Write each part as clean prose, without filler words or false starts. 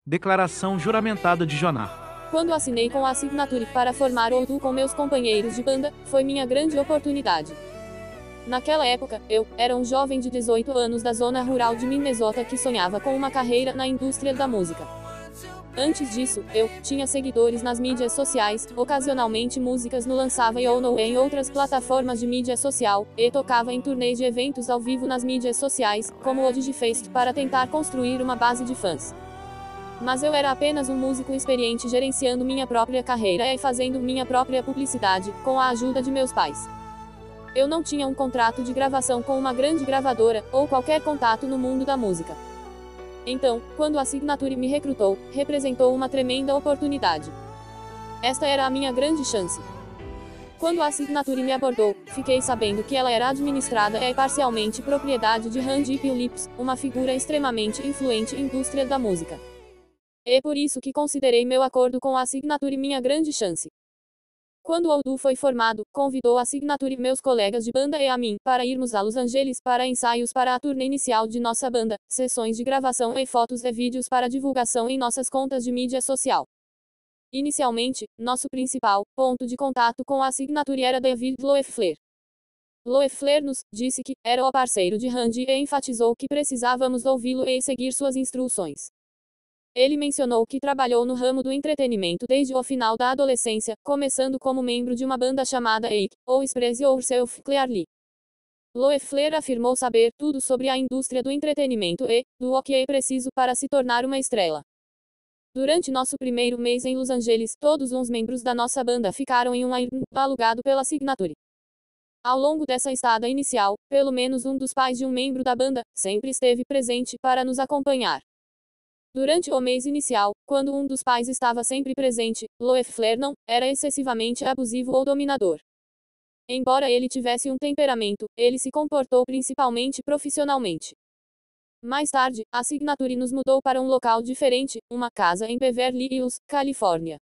Declaração juramentada de Jonar. Quando assinei com a Signature para formar o duo com meus companheiros de banda, foi minha grande oportunidade. Naquela época, eu era um jovem de 18 anos da zona rural de Minnesota que sonhava com uma carreira na indústria da música. Antes disso, eu tinha seguidores nas mídias sociais, ocasionalmente músicas no lançava ou no em outras plataformas de mídia social, e tocava em turnês de eventos ao vivo nas mídias sociais, como o DigiFest, para tentar construir uma base de fãs. Mas eu era apenas um músico experiente gerenciando minha própria carreira e fazendo minha própria publicidade, com a ajuda de meus pais. Eu não tinha um contrato de gravação com uma grande gravadora, ou qualquer contato no mundo da música. Então, quando a Signature me recrutou, representou uma tremenda oportunidade. Esta era a minha grande chance. Quando a Signature me abordou, fiquei sabendo que ela era administrada e parcialmente propriedade de Randy Phillips, uma figura extremamente influente na indústria da música. É por isso que considerei meu acordo com a Signature minha grande chance. Quando o duo foi formado, convidou a Signature meus colegas de banda e a mim, para irmos a Los Angeles para ensaios para a turnê inicial de nossa banda, sessões de gravação e fotos e vídeos para divulgação em nossas contas de mídia social. Inicialmente, nosso principal ponto de contato com a Signature era David Loeffler. Loeffler nos disse que era o parceiro de Randy e enfatizou que precisávamos ouvi-lo e seguir suas instruções. Ele mencionou que trabalhou no ramo do entretenimento desde o final da adolescência, começando como membro de uma banda chamada Ake, ou Express Yourself Clearly. Loeffler afirmou saber tudo sobre a indústria do entretenimento e do que é preciso para se tornar uma estrela. Durante nosso primeiro mês em Los Angeles, todos os membros da nossa banda ficaram em um Airbnb alugado pela Signature. Ao longo dessa estada inicial, pelo menos um dos pais de um membro da banda sempre esteve presente para nos acompanhar. Durante o mês inicial, quando um dos pais estava sempre presente, Loeffler não era excessivamente abusivo ou dominador. Embora ele tivesse um temperamento, ele se comportou principalmente profissionalmente. Mais tarde, a Signature nos mudou para um local diferente, uma casa em Beverly Hills, Califórnia.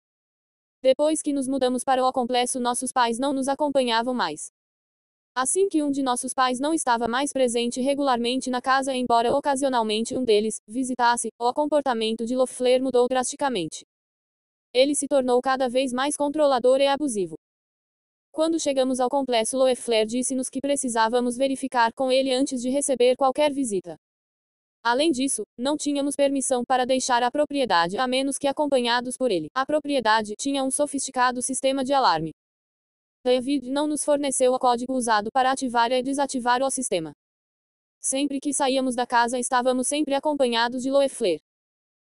Depois que nos mudamos para o complexo, nossos pais não nos acompanhavam mais. Assim que um de nossos pais não estava mais presente regularmente na casa, embora ocasionalmente um deles visitasse, o comportamento de Loeffler mudou drasticamente. Ele se tornou cada vez mais controlador e abusivo. Quando chegamos ao complexo, Loeffler disse-nos que precisávamos verificar com ele antes de receber qualquer visita. Além disso, não tínhamos permissão para deixar a propriedade a menos que acompanhados por ele. A propriedade tinha um sofisticado sistema de alarme. David não nos forneceu o código usado para ativar e desativar o sistema. Sempre que saíamos da casa estávamos sempre acompanhados de Loeffler.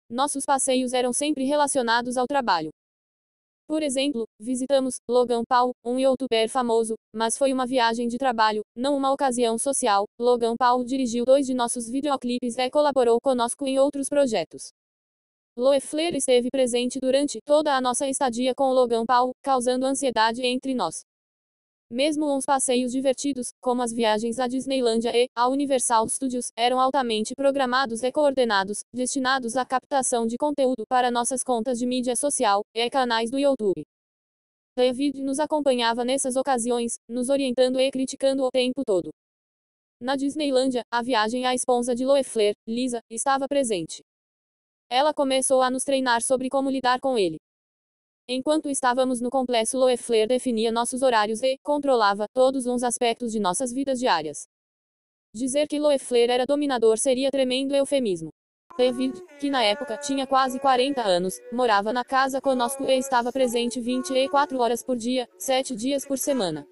Nossos passeios eram sempre relacionados ao trabalho. Por exemplo, visitamos Logan Paul, um youtuber famoso, mas foi uma viagem de trabalho, não uma ocasião social. Logan Paul dirigiu 2 de nossos videoclipes e colaborou conosco em outros projetos. Loeffler esteve presente durante toda a nossa estadia com Logan Paul, causando ansiedade entre nós. Mesmo uns passeios divertidos, como as viagens à Disneylândia e à Universal Studios, eram altamente programados e coordenados, destinados à captação de conteúdo para nossas contas de mídia social e canais do YouTube. David nos acompanhava nessas ocasiões, nos orientando e criticando o tempo todo. Na Disneylândia, a viagem à esposa de Loeffler, Lisa, estava presente. Ela começou a nos treinar sobre como lidar com ele. Enquanto estávamos no complexo, Loeffler definia nossos horários e controlava todos os aspectos de nossas vidas diárias. Dizer que Loeffler era dominador seria tremendo eufemismo. David, que na época tinha quase 40 anos, morava na casa conosco e estava presente 24 horas por dia, 7 dias por semana.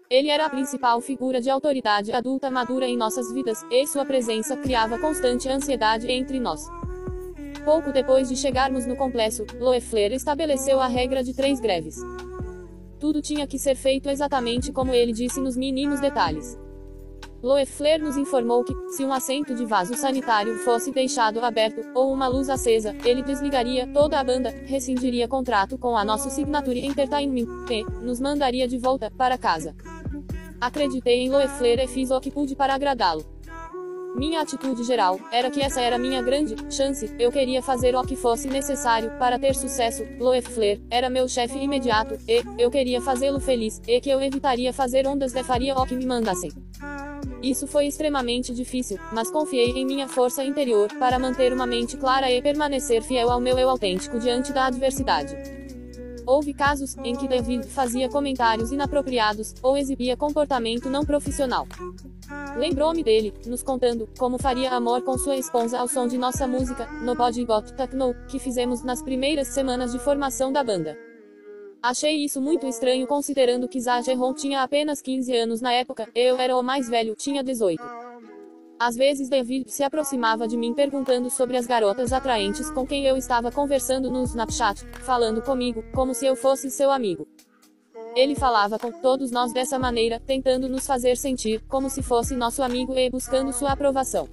Ele era a principal figura de autoridade adulta madura em nossas vidas, e sua presença criava constante ansiedade entre nós. Pouco depois de chegarmos no complexo, Loeffler estabeleceu a regra de 3 greves. Tudo tinha que ser feito exatamente como ele disse nos mínimos detalhes. Loeffler nos informou que, se um assento de vaso sanitário fosse deixado aberto, ou uma luz acesa, ele desligaria toda a banda, rescindiria contrato com a nossa Signature Entertainment, e nos mandaria de volta para casa. Acreditei em Loeffler e fiz o que pude para agradá-lo. Minha atitude geral era que essa era minha grande chance, eu queria fazer o que fosse necessário para ter sucesso. Loeffler era meu chefe imediato, e eu queria fazê-lo feliz, e que eu evitaria fazer ondas e faria o que me mandassem. Isso foi extremamente difícil, mas confiei em minha força interior para manter uma mente clara e permanecer fiel ao meu eu autêntico diante da adversidade. Houve casos em que David fazia comentários inapropriados ou exibia comportamento não profissional. Lembrou-me dele, nos contando como faria amor com sua esposa ao som de nossa música, Nobody Got to Know, que fizemos nas primeiras semanas de formação da banda. Achei isso muito estranho considerando que Zageron tinha apenas 15 anos na época, e eu era o mais velho, tinha 18. Às vezes David se aproximava de mim perguntando sobre as garotas atraentes com quem eu estava conversando no Snapchat, falando comigo, como se eu fosse seu amigo. Ele falava com todos nós dessa maneira, tentando nos fazer sentir como se fosse nosso amigo e buscando sua aprovação.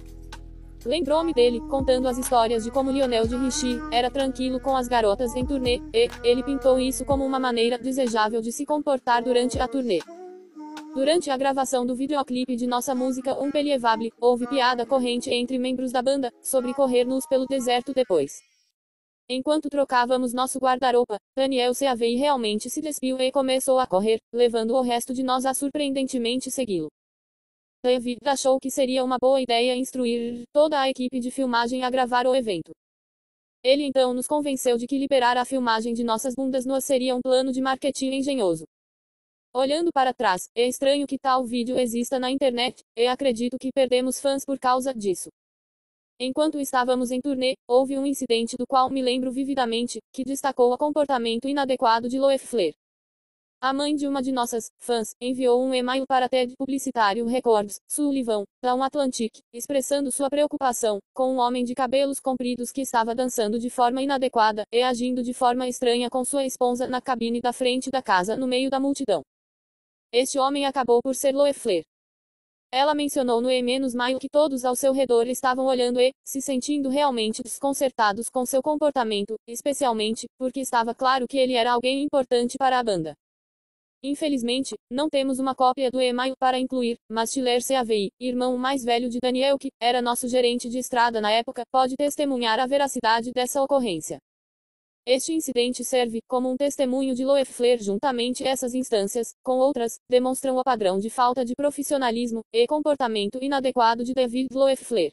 Lembrou-me dele, contando as histórias de como Lionel de Richie era tranquilo com as garotas em turnê, e ele pintou isso como uma maneira desejável de se comportar durante a turnê. Durante a gravação do videoclipe de nossa música Unbelievable, houve piada corrente entre membros da banda, sobre correr nus pelo deserto depois. Enquanto trocávamos nosso guarda-roupa, Daniel Seavey realmente se despiu e começou a correr, levando o resto de nós a surpreendentemente segui-lo. David achou que seria uma boa ideia instruir toda a equipe de filmagem a gravar o evento. Ele então nos convenceu de que liberar a filmagem de nossas bundas nuas seria um plano de marketing engenhoso. Olhando para trás, é estranho que tal vídeo exista na internet, e acredito que perdemos fãs por causa disso. Enquanto estávamos em turnê, houve um incidente do qual me lembro vividamente, que destacou o comportamento inadequado de Loeffler. A mãe de uma de nossas fãs enviou um e-mail para TED Publicitário Records, Sullivan, Down Atlantic, expressando sua preocupação com um homem de cabelos compridos que estava dançando de forma inadequada e agindo de forma estranha com sua esposa na cabine da frente da casa no meio da multidão. Este homem acabou por ser Loeffler. Ela mencionou no e-mail que todos ao seu redor estavam olhando e, se sentindo realmente desconcertados com seu comportamento, especialmente, porque estava claro que ele era alguém importante para a banda. Infelizmente, não temos uma cópia do e-mail para incluir, mas Tyler Seavey, irmão mais velho de Daniel que era nosso gerente de estrada na época, pode testemunhar a veracidade dessa ocorrência. Este incidente serve como um testemunho de Loeffler juntamente essas instâncias, com outras, demonstram o padrão de falta de profissionalismo e comportamento inadequado de David Loeffler.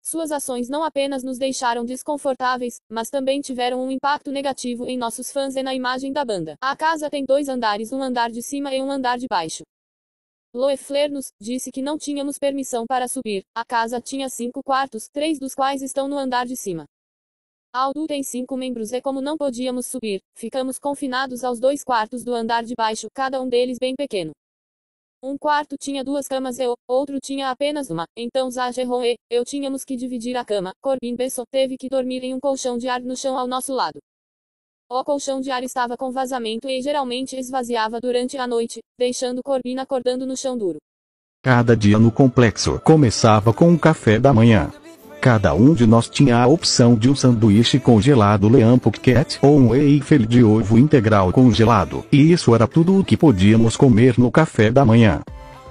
Suas ações não apenas nos deixaram desconfortáveis, mas também tiveram um impacto negativo em nossos fãs e na imagem da banda. A casa tem 2 andares, um andar de cima e um andar de baixo. Loeffler nos disse que não tínhamos permissão para subir. A casa tinha 5 quartos, 3 dos quais estão no andar de cima. A Aldu tem 5 membros e como não podíamos subir, ficamos confinados aos 2 quartos do andar de baixo, cada um deles bem pequeno. Um quarto tinha 2 camas e o outro tinha apenas uma, então Zageron e eu tínhamos que dividir a cama. Corbin Bessot teve que dormir em um colchão de ar no chão ao nosso lado. O colchão de ar estava com vazamento e geralmente esvaziava durante a noite, deixando Corbin acordando no chão duro. Cada dia no complexo começava com um café da manhã. Cada um de nós tinha a opção de um sanduíche congelado Leão Cat ou um waffle de ovo integral congelado, e isso era tudo o que podíamos comer no café da manhã.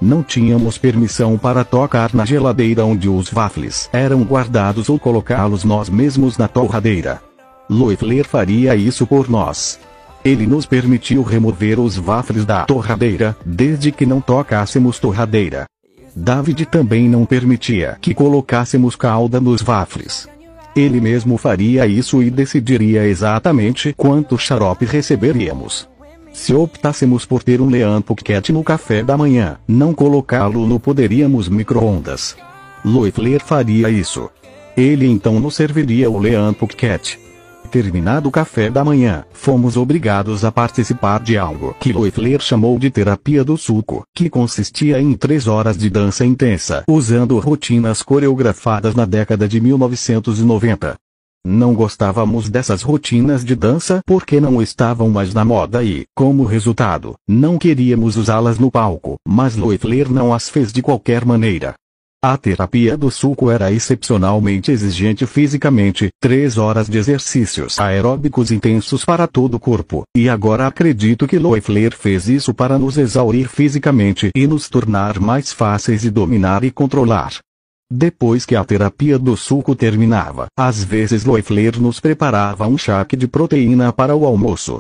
Não tínhamos permissão para tocar na geladeira onde os waffles eram guardados ou colocá-los nós mesmos na torradeira. Loeffler faria isso por nós. Ele nos permitiu remover os waffles da torradeira, desde que não tocássemos torradeira. David também não permitia que colocássemos calda nos waffles. Ele mesmo faria isso e decidiria exatamente quanto xarope receberíamos. Se optássemos por ter um Leão Cat no café da manhã, não colocá-lo no poderíamos micro-ondas. Loeffler faria isso. Ele então nos serviria o Leão Cat. Terminado o café da manhã, fomos obrigados a participar de algo que Loeffler chamou de terapia do suco, que consistia em 3 horas de dança intensa, usando rotinas coreografadas na década de 1990. Não gostávamos dessas rotinas de dança porque não estavam mais na moda e, como resultado, não queríamos usá-las no palco, mas Loeffler não as fez de qualquer maneira. A terapia do suco era excepcionalmente exigente fisicamente, 3 horas de exercícios aeróbicos intensos para todo o corpo, e agora acredito que Loeffler fez isso para nos exaurir fisicamente e nos tornar mais fáceis de dominar e controlar. Depois que a terapia do suco terminava, às vezes Loeffler nos preparava um shake de proteína para o almoço.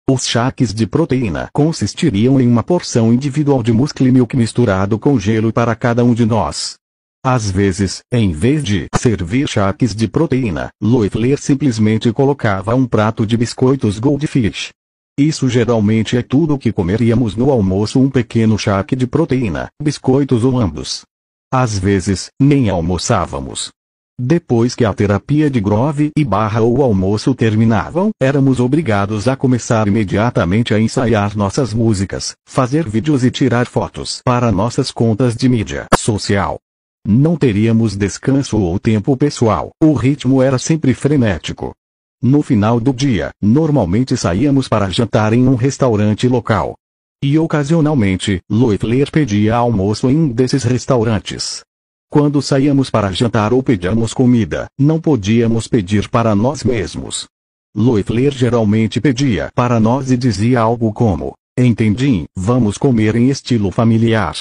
Os shakes de proteína consistiriam em uma porção individual de Muscle Milk misturado com gelo para cada um de nós. Às vezes, em vez de servir shakes de proteína, Loeffler simplesmente colocava um prato de biscoitos Goldfish. Isso geralmente é tudo o que comeríamos no almoço: um pequeno shake de proteína, biscoitos ou ambos. Às vezes, nem almoçávamos. Depois que a terapia de Grove e / o almoço terminavam, éramos obrigados a começar imediatamente a ensaiar nossas músicas, fazer vídeos e tirar fotos para nossas contas de mídia social. Não teríamos descanso ou tempo pessoal, o ritmo era sempre frenético. No final do dia, normalmente saíamos para jantar em um restaurante local. E ocasionalmente, Loeffler pedia almoço em um desses restaurantes. Quando saíamos para jantar ou pedíamos comida, não podíamos pedir para nós mesmos. Loeffler geralmente pedia para nós e dizia algo como: "Entendi, vamos comer em estilo familiar.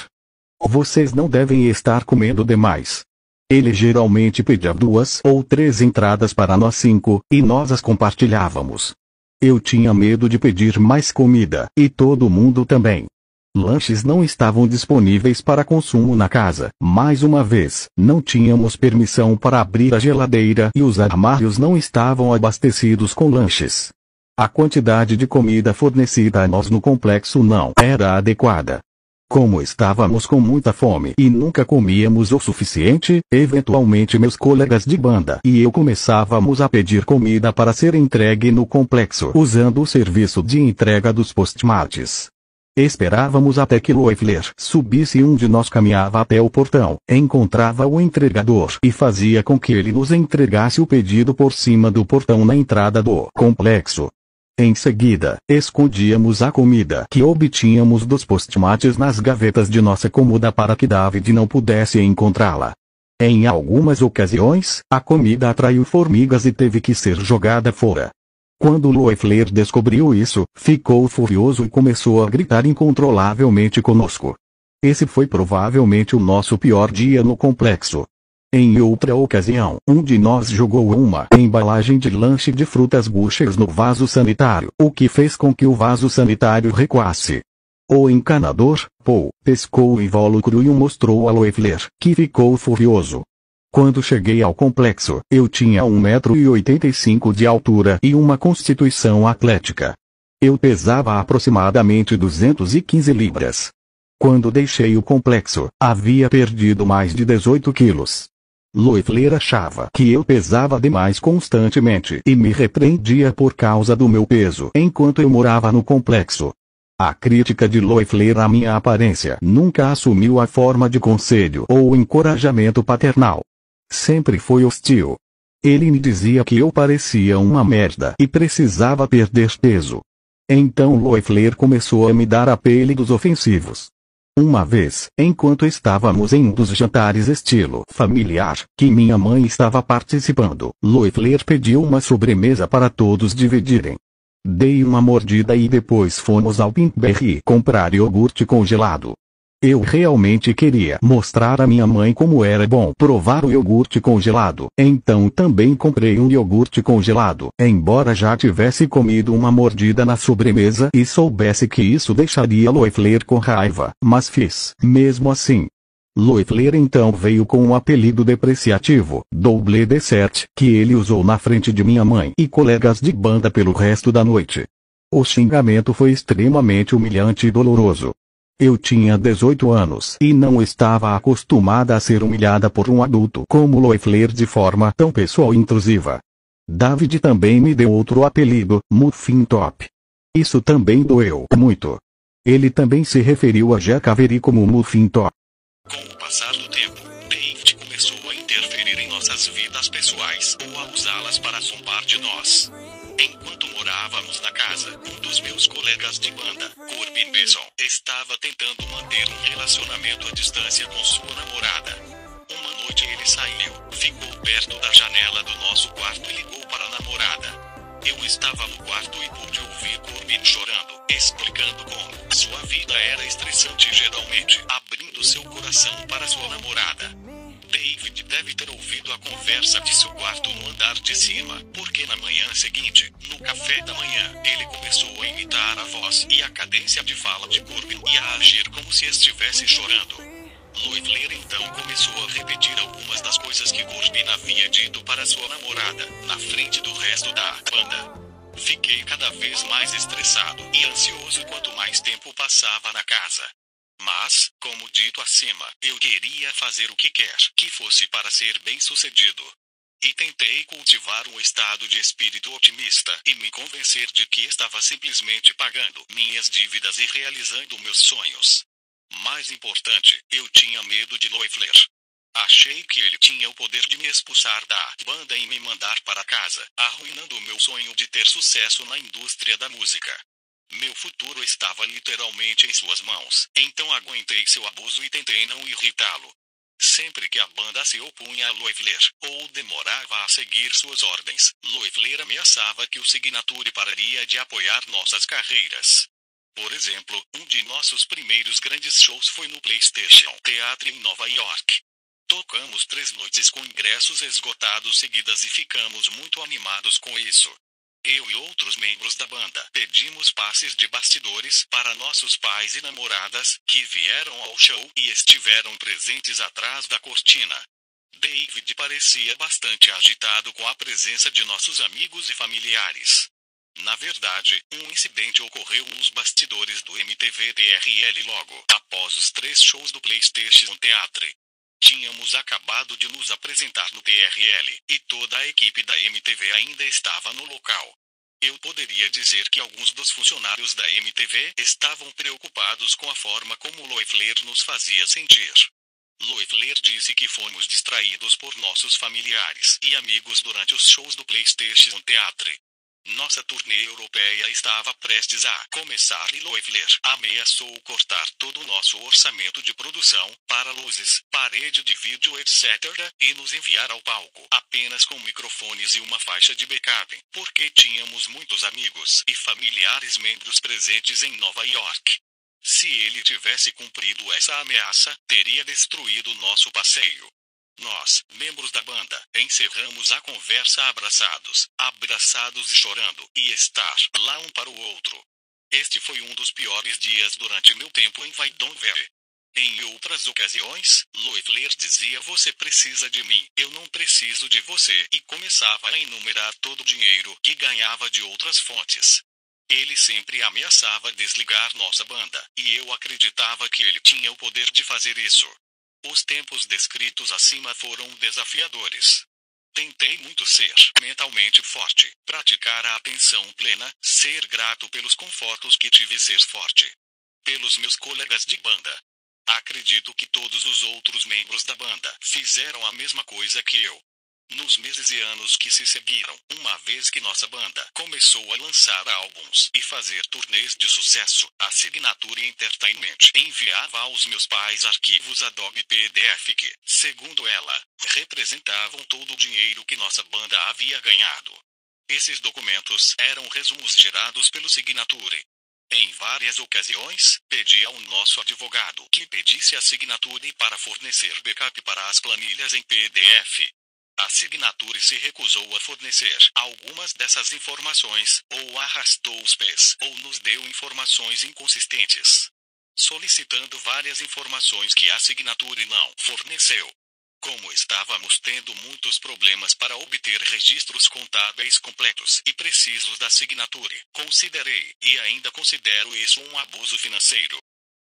Vocês não devem estar comendo demais." Ele geralmente pedia 2 ou 3 entradas para nós 5, e nós as compartilhávamos. Eu tinha medo de pedir mais comida, e todo mundo também. Lanches não estavam disponíveis para consumo na casa. Mais uma vez, não tínhamos permissão para abrir a geladeira e os armários não estavam abastecidos com lanches. A quantidade de comida fornecida a nós no complexo não era adequada. Como estávamos com muita fome e nunca comíamos o suficiente, eventualmente meus colegas de banda e eu começávamos a pedir comida para ser entregue no complexo usando o serviço de entrega dos Postmates. Esperávamos até que Loeffler subisse e um de nós caminhava até o portão, encontrava o entregador e fazia com que ele nos entregasse o pedido por cima do portão na entrada do complexo. Em seguida, escondíamos a comida que obtínhamos dos Postmates nas gavetas de nossa cômoda para que David não pudesse encontrá-la. Em algumas ocasiões, a comida atraiu formigas e teve que ser jogada fora. Quando Loeffler descobriu isso, ficou furioso e começou a gritar incontrolavelmente conosco. Esse foi provavelmente o nosso pior dia no complexo. Em outra ocasião, um de nós jogou uma embalagem de lanche de frutas Gushers no vaso sanitário, o que fez com que o vaso sanitário recuasse. O encanador, Paul, pescou o invólucro e o mostrou a Loeffler, que ficou furioso. Quando cheguei ao complexo, eu tinha 1,85 m de altura e uma constituição atlética. Eu pesava aproximadamente 215 libras. Quando deixei o complexo, havia perdido mais de 18 quilos. Loeffler achava que eu pesava demais constantemente e me repreendia por causa do meu peso enquanto eu morava no complexo. A crítica de Loeffler à minha aparência nunca assumiu a forma de conselho ou encorajamento paternal. Sempre foi hostil. Ele me dizia que eu parecia uma merda e precisava perder peso. Então Loeffler começou a me dar apelidos ofensivos. Uma vez, enquanto estávamos em um dos jantares estilo familiar, que minha mãe estava participando, Loeffler pediu uma sobremesa para todos dividirem. Dei uma mordida e depois fomos ao Pinkberry comprar iogurte congelado. Eu realmente queria mostrar à minha mãe como era bom provar o iogurte congelado, então também comprei um iogurte congelado, embora já tivesse comido uma mordida na sobremesa e soubesse que isso deixaria Loeffler com raiva, mas fiz, mesmo assim. Loeffler então veio com um apelido depreciativo, Double Dessert, que ele usou na frente de minha mãe e colegas de banda pelo resto da noite. O xingamento foi extremamente humilhante e doloroso. Eu tinha 18 anos e não estava acostumada a ser humilhada por um adulto como Loeffler de forma tão pessoal e intrusiva. David também me deu outro apelido, Muffin Top. Isso também doeu muito. Ele também se referiu a Jack Avery como Muffin Top. Com o passar do tempo, David começou a interferir em nossas vidas pessoais ou a usá-las para zombar de nós. Enquanto morávamos na casa, um dos meus colegas de banda, Corbin Besson, estava tentando manter um relacionamento à distância com sua namorada. Uma noite ele saiu, ficou perto da janela do nosso quarto e ligou para a namorada. Eu estava no quarto e pude ouvir Corbin chorando, explicando como sua vida era estressante geralmente, abrindo seu coração para sua namorada. David deve ter ouvido a conversa de seu quarto no andar de cima, porque na manhã seguinte, no café da manhã, ele começou a imitar a voz e a cadência de fala de Corbin e a agir como se estivesse chorando. Loeffler então começou a repetir algumas das coisas que Corbin havia dito para sua namorada, na frente do resto da banda. Fiquei cada vez mais estressado e ansioso quanto mais tempo passava na casa. Mas, como dito acima, eu queria fazer o que quer que fosse para ser bem-sucedido. E tentei cultivar um estado de espírito otimista e me convencer de que estava simplesmente pagando minhas dívidas e realizando meus sonhos. Mais importante, eu tinha medo de Loeffler. Achei que ele tinha o poder de me expulsar da banda e me mandar para casa, arruinando o meu sonho de ter sucesso na indústria da música. Meu futuro estava literalmente em suas mãos, então aguentei seu abuso e tentei não irritá-lo. Sempre que a banda se opunha a Loeffler, ou demorava a seguir suas ordens, Loeffler ameaçava que o Signature pararia de apoiar nossas carreiras. Por exemplo, um de nossos primeiros grandes shows foi no PlayStation Theatre em Nova York. Tocamos 3 noites com ingressos esgotados seguidas e ficamos muito animados com isso. Eu e outros membros da banda pedimos passes de bastidores para nossos pais e namoradas, que vieram ao show e estiveram presentes atrás da cortina. David parecia bastante agitado com a presença de nossos amigos e familiares. Na verdade, um incidente ocorreu nos bastidores do MTV TRL logo após os 3 shows do PlayStation Theatre. Tínhamos acabado de nos apresentar no TRL, e toda a equipe da MTV ainda estava no local. Eu poderia dizer que alguns dos funcionários da MTV estavam preocupados com a forma como Loeffler nos fazia sentir. Loeffler disse que fomos distraídos por nossos familiares e amigos durante os shows do PlayStation Theatre. Nossa turnê europeia estava prestes a começar e Loeffler ameaçou cortar todo o nosso orçamento de produção, para luzes, parede de vídeo etc. e nos enviar ao palco apenas com microfones e uma faixa de backup, porque tínhamos muitos amigos e familiares membros presentes em Nova York. Se ele tivesse cumprido essa ameaça, teria destruído nosso passeio. Nós, membros da banda, encerramos a conversa abraçados e chorando, e estar lá um para o outro. Este foi um dos piores dias durante meu tempo em Vaidonville. Em outras ocasiões, Loeffler dizia: "Você precisa de mim, eu não preciso de você", e começava a enumerar todo o dinheiro que ganhava de outras fontes. Ele sempre ameaçava desligar nossa banda, e eu acreditava que ele tinha o poder de fazer isso. Os tempos descritos acima foram desafiadores. Tentei muito ser mentalmente forte, praticar a atenção plena, ser grato pelos confortos que tive e ser forte. Pelos meus colegas de banda. Acredito que todos os outros membros da banda fizeram a mesma coisa que eu. Nos meses e anos que se seguiram, uma vez que nossa banda começou a lançar álbuns e fazer turnês de sucesso, a Signature Entertainment enviava aos meus pais arquivos Adobe PDF que, segundo ela, representavam todo o dinheiro que nossa banda havia ganhado. Esses documentos eram resumos gerados pelo Signature. Em várias ocasiões, pedi ao nosso advogado que pedisse a Signature para fornecer backup para as planilhas em PDF. A Signature se recusou a fornecer algumas dessas informações, ou arrastou os pés, ou nos deu informações inconsistentes, solicitando várias informações que a Signature não forneceu. Como estávamos tendo muitos problemas para obter registros contábeis completos e precisos da Signature, considerei, e ainda considero isso um abuso financeiro.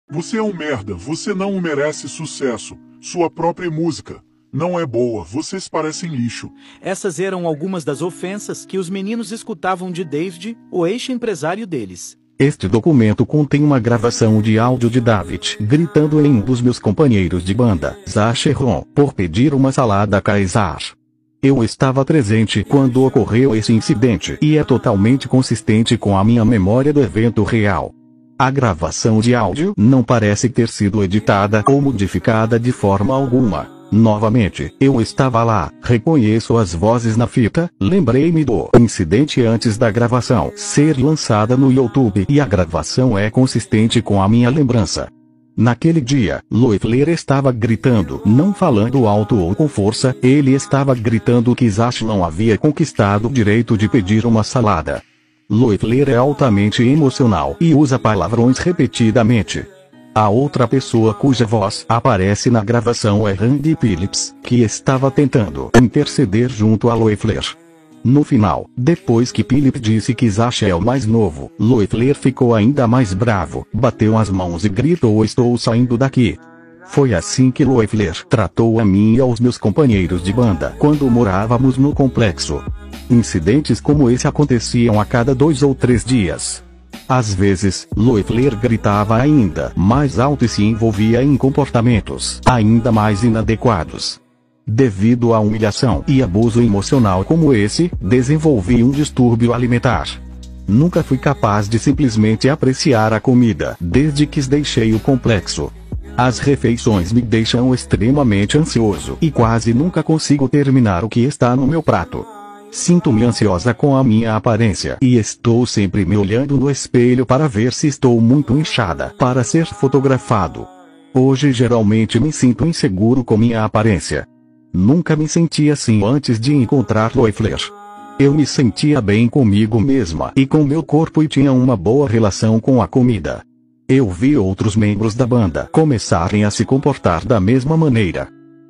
Você é um merda, você não merece sucesso. Sua própria música não é boa, vocês parecem lixo. Essas eram algumas das ofensas que os meninos escutavam de David, o ex-empresário deles. Este documento contém uma gravação de áudio de David gritando em um dos meus companheiros de banda, Zacheron, por pedir uma salada Caesar. Eu estava presente quando ocorreu esse incidente e é totalmente consistente com a minha memória do evento real. A gravação de áudio não parece ter sido editada ou modificada de forma alguma. Novamente, eu estava lá, reconheço as vozes na fita, lembrei-me do incidente antes da gravação ser lançada no YouTube e a gravação é consistente com a minha lembrança. Naquele dia, Loeffler estava gritando, não falando alto ou com força, ele estava gritando que Zach não havia conquistado o direito de pedir uma salada. Loeffler é altamente emocional e usa palavrões repetidamente. A outra pessoa cuja voz aparece na gravação é Randy Phillips, que estava tentando interceder junto a Loeffler. No final, depois que Phillips disse que Zach é o mais novo, Loeffler ficou ainda mais bravo, bateu as mãos e gritou: "Estou saindo daqui." Foi assim que Loeffler tratou a mim e aos meus companheiros de banda quando morávamos no complexo. Incidentes como esse aconteciam a cada 2 ou 3 dias. Às vezes, Loeffler gritava ainda mais alto e se envolvia em comportamentos ainda mais inadequados. Devido à humilhação e abuso emocional como esse, desenvolvi um distúrbio alimentar. Nunca fui capaz de simplesmente apreciar a comida desde que deixei o complexo. As refeições me deixam extremamente ansioso e quase nunca consigo terminar o que está no meu prato. Sinto-me ansiosa com a minha aparência e estou sempre me olhando no espelho para ver se estou muito inchada para ser fotografado. Hoje geralmente me sinto inseguro com minha aparência. Nunca me senti assim antes de encontrar Loeffler. Eu me sentia bem comigo mesma e com meu corpo e tinha uma boa relação com a comida. Eu vi outros membros da banda começarem a se comportar da mesma maneira.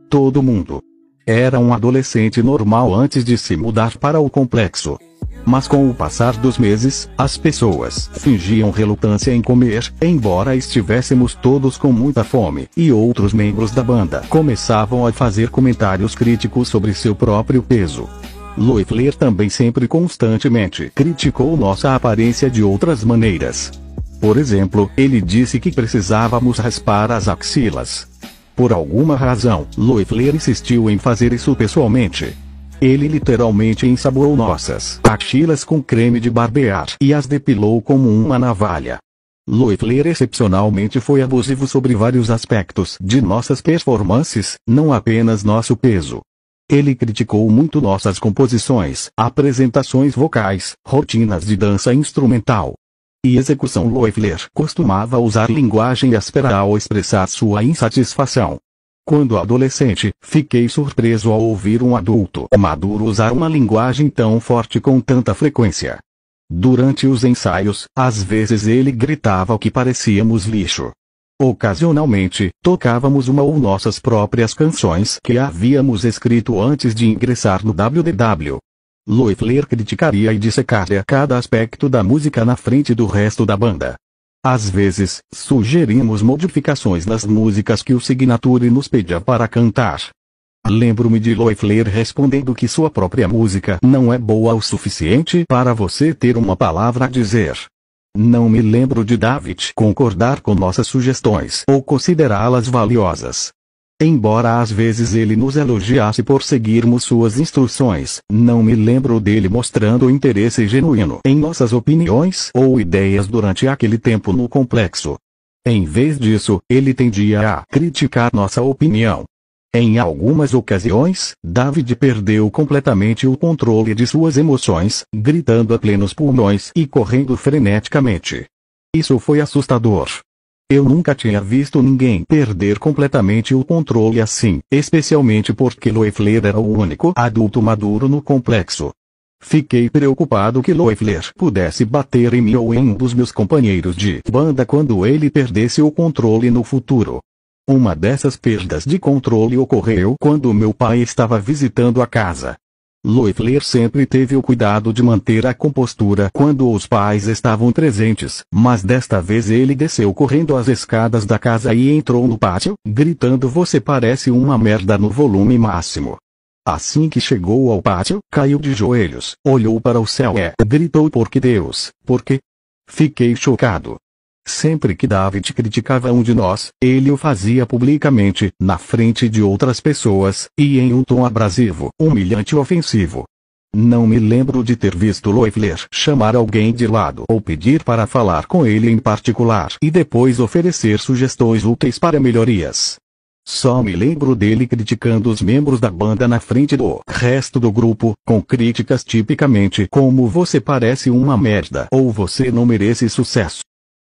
Todo mundo era um adolescente normal antes de se mudar para o complexo. Mas com o passar dos meses, as pessoas fingiam relutância em comer, embora estivéssemos todos com muita fome, e outros membros da banda começavam a fazer comentários críticos sobre seu próprio peso. Loeffler também sempre constantemente criticou nossa aparência de outras maneiras. Por exemplo, ele disse que precisávamos raspar as axilas. Por alguma razão, Loeffler insistiu em fazer isso pessoalmente. Ele literalmente ensaboou nossas axilas com creme de barbear e as depilou como uma navalha. Loeffler excepcionalmente foi abusivo sobre vários aspectos de nossas performances, não apenas nosso peso. Ele criticou muito nossas composições, apresentações vocais, rotinas de dança instrumental e execução. Loeffler costumava usar linguagem áspera ao expressar sua insatisfação. Quando adolescente, fiquei surpreso ao ouvir um adulto maduro usar uma linguagem tão forte com tanta frequência. Durante os ensaios, às vezes ele gritava que parecíamos lixo. Ocasionalmente, tocávamos uma ou nossas próprias canções que havíamos escrito antes de ingressar no WDW. Loeffler criticaria e dissecaria cada aspecto da música na frente do resto da banda. Às vezes, sugerimos modificações nas músicas que o Signature nos pedia para cantar. Lembro-me de Loeffler respondendo que sua própria música não é boa o suficiente para você ter uma palavra a dizer. Não me lembro de David concordar com nossas sugestões ou considerá-las valiosas. Embora às vezes ele nos elogiasse por seguirmos suas instruções, não me lembro dele mostrando interesse genuíno em nossas opiniões ou ideias durante aquele tempo no complexo. Em vez disso, ele tendia a criticar nossa opinião. Em algumas ocasiões, David perdeu completamente o controle de suas emoções, gritando a plenos pulmões e correndo freneticamente. Isso foi assustador. Eu nunca tinha visto ninguém perder completamente o controle assim, especialmente porque Loeffler era o único adulto maduro no complexo. Fiquei preocupado que Loeffler pudesse bater em mim ou em um dos meus companheiros de banda quando ele perdesse o controle no futuro. Uma dessas perdas de controle ocorreu quando meu pai estava visitando a casa. Loeffler sempre teve o cuidado de manter a compostura quando os pais estavam presentes, mas desta vez ele desceu correndo as escadas da casa e entrou no pátio, gritando: "Você parece uma merda" no volume máximo. Assim que chegou ao pátio, caiu de joelhos, olhou para o céu e gritou: "Por que Deus? Por quê?" Fiquei chocado. Sempre que David criticava um de nós, ele o fazia publicamente, na frente de outras pessoas, e em um tom abrasivo, humilhante e ofensivo. Não me lembro de ter visto Loeffler chamar alguém de lado ou pedir para falar com ele em particular e depois oferecer sugestões úteis para melhorias. Só me lembro dele criticando os membros da banda na frente do resto do grupo, com críticas tipicamente como "você parece uma merda" ou "você não merece sucesso".